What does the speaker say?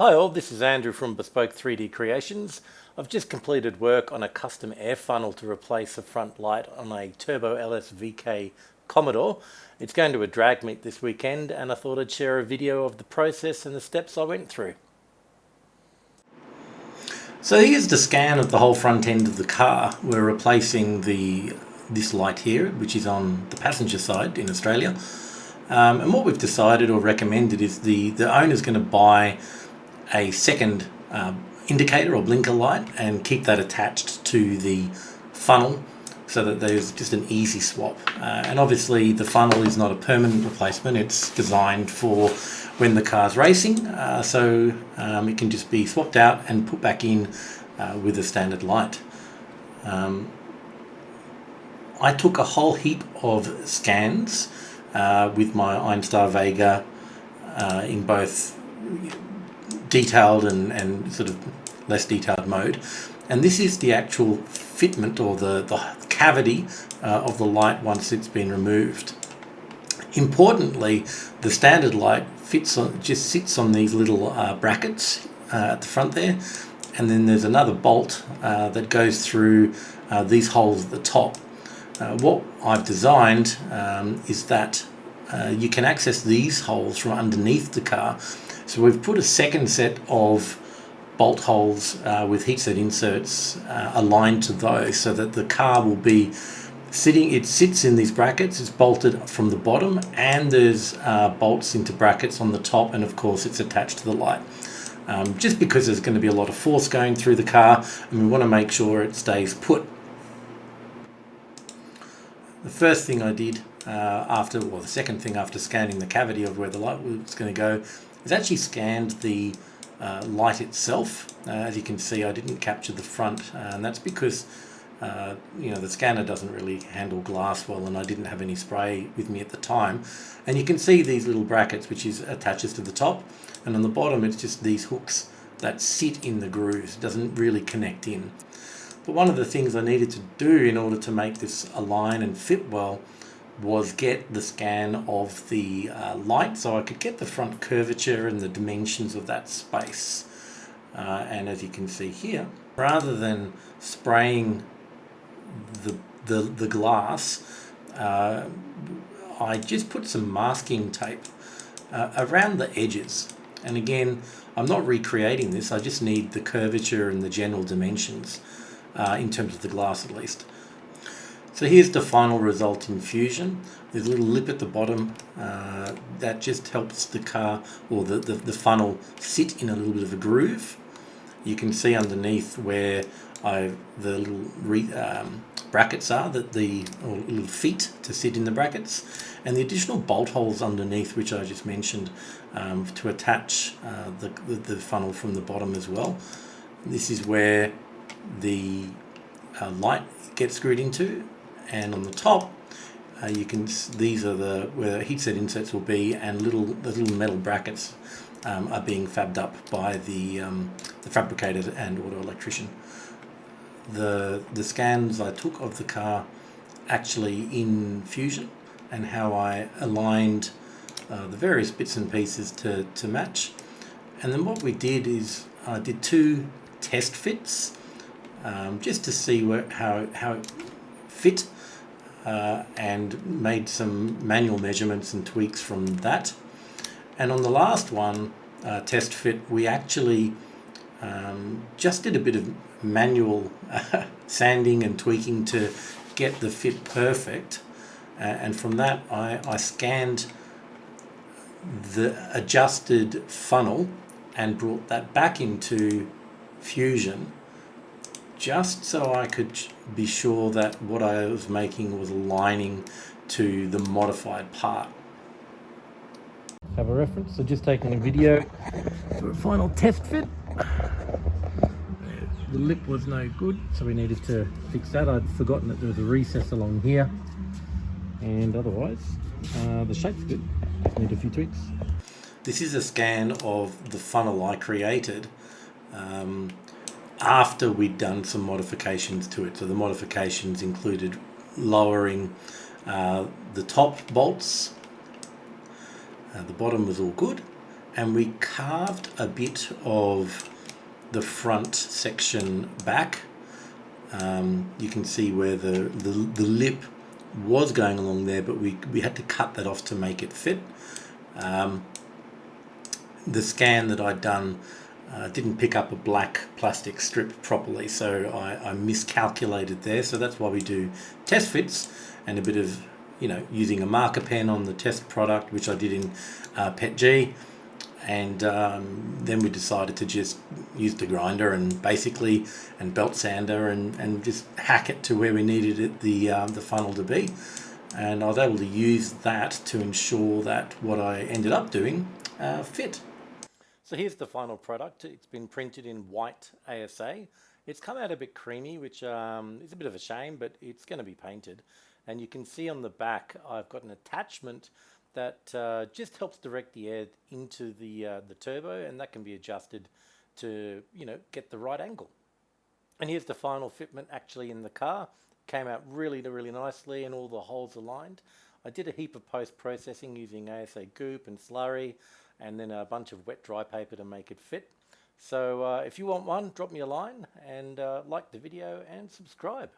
Hi all, this is Andrew from Bespoke 3D Creations. I've just completed work on a custom air funnel to replace the front light on a Turbo LS VK Commodore. It's going to a drag meet this weekend and I thought I'd share a video of the process and the steps I went through. So here's the scan of the whole front end of the car. We're replacing this light here, which is on the passenger side in Australia. And what we've decided or recommended is the owner's going to buy a second indicator or blinker light and keep that attached to the funnel so that there's just an easy swap. And obviously the funnel is not a permanent replacement, it's designed for when the car's racing, so it can just be swapped out and put back in with a standard light. I took a whole heap of scans with my Einstar Vega in both detailed and sort of less detailed mode, and this is the actual fitment or the cavity of the light once it's been removed. Importantly, the standard light just sits on these little brackets at the front there, and then there's another bolt that goes through these holes at the top. What I've designed is that you can access these holes from underneath the car. So we've put a second set of bolt holes with heatset inserts aligned to those so that the car will be sitting, it sits in these brackets, it's bolted from the bottom, and there's bolts into brackets on the top, and of course it's attached to the light. Just because there's going to be a lot of force going through the car and we want to make sure it stays put. The first thing I did the second thing after scanning the cavity of where the light was going to go is actually scanned the light itself. As you can see, I didn't capture the front, and that's because the scanner doesn't really handle glass well, and I didn't have any spray with me at the time. And you can see these little brackets which attaches to the top, and on the bottom it's just these hooks that sit in the grooves. It doesn't really connect in. But one of the things I needed to do in order to make this align and fit well was get the scan of the light so I could get the front curvature and the dimensions of that space. And as you can see here, rather than spraying the glass, I just put some masking tape around the edges. And again, I'm not recreating this, I just need the curvature and the general dimensions in terms of the glass at least. So here's the final result in Fusion. There's a little lip at the bottom that just helps the car or the funnel sit in a little bit of a groove. You can see underneath where the little brackets are, or little feet to sit in the brackets, and the additional bolt holes underneath, which I just mentioned, to attach the funnel from the bottom as well. This is where the light gets screwed into, and on the top these are where the heatset inserts will be, and the little metal brackets are being fabbed up by the fabricator and auto electrician. The scans I took of the car actually in Fusion, and how I aligned the various bits and pieces to match. And then what we did is I did 2 test fits just to see how it fit, and made some manual measurements and tweaks from that. And on the last one, test fit, we actually just did a bit of manual sanding and tweaking to get the fit perfect, and from that I scanned the adjusted funnel and brought that back into Fusion, just so I could be sure that what I was making was aligning to the modified part. Have a reference, so just taking a video for a final test fit. The lip was no good, so we needed to fix that. I'd forgotten that there was a recess along here, and otherwise the shape's good, just need a few tweaks. This is a scan of the funnel I created after we'd done some modifications to it. So the modifications included lowering the top bolts. The bottom was all good, and we carved a bit of the front section back. You can see where the lip was going along there, but we had to cut that off to make it fit. The scan that I'd done didn't pick up a black plastic strip properly, so I miscalculated there. So that's why we do test fits and a bit of, using a marker pen on the test product, which I did in PETG. And then we decided to just use the grinder and belt sander and just hack it to where we needed it, the funnel to be. And I was able to use that to ensure that what I ended up doing fit. So here's the final product. It's been printed in white ASA. It's come out a bit creamy, which is a bit of a shame, but it's going to be painted. And you can see on the back I've got an attachment that just helps direct the air into the turbo, and that can be adjusted to get the right angle. And here's the final fitment actually in the car. Came out really nicely, and all the holes aligned. I did a heap of post-processing using ASA goop and slurry, and then a bunch of wet dry paper to make it fit. So if you want one, drop me a line, and like the video and subscribe.